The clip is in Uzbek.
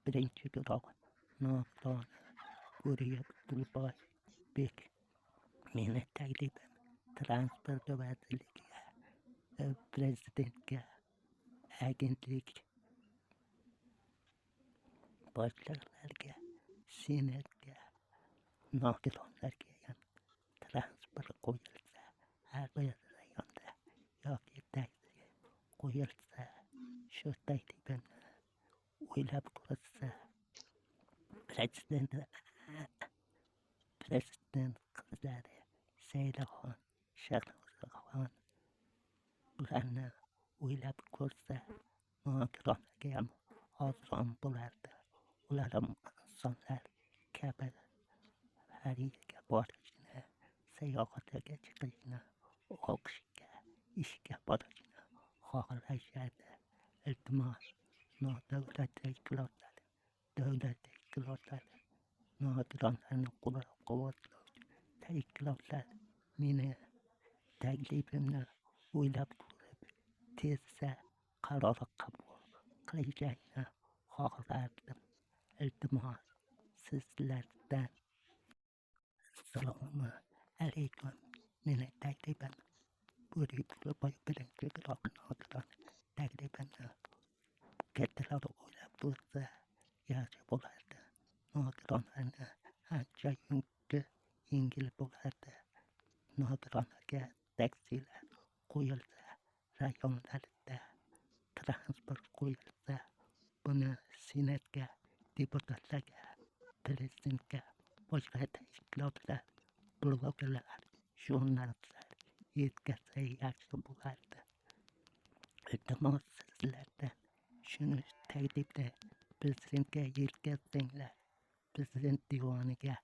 birinchi guruh nokdoni Hurriyet Qulboybek meni taklifim transport vazirligiga, prezidentga, agentlik boshliqlariga, senatga, nogironlarga ham transport qo'yilsa, har bir rayonda yoki taksi qo'yilsa, shu taklifimni o'ylab ko'rsa, prezident qizlari Saylaxon, Shahnozaxon ularni o'ylab ko'rsa, nogironlarga ham oson bo'lardi. Ular ham insonlar kabi har yerga borishni, sayohatga chiqishni, o'qishga, ishga borishni xohlashardi. Iltimos, nodavlat tashkilotlari, davlat tashkilotlari, nogironlarni qo'llab-quvvatlovchi tashkilotlar meni taklifimni o'ylab ko'rib, tezda qaror qabul qilishini xohlardim. Iltimos, sizlardan. Assalomu alaykum. Meni taklifim Hurriyet Qulboybek birinchi guruh nogiron taklifimni kattalar o'ylab ko'rsa yaxshi bo'lardi. Nogironlarni ancha yengil bo'lardi. Nogironlarga taksilar qo'yilsa, rayonlarda transport qo'yilsa, buni senatga, deputatlarga, prezidentga, boshqa tashkilotlar, blogerlar, jurnalistlar yetkazsa yaxshi bo'lardi. Iltimos, sizlardan shuni taklifni prezidentga yetkazsanglar, prezident divoniga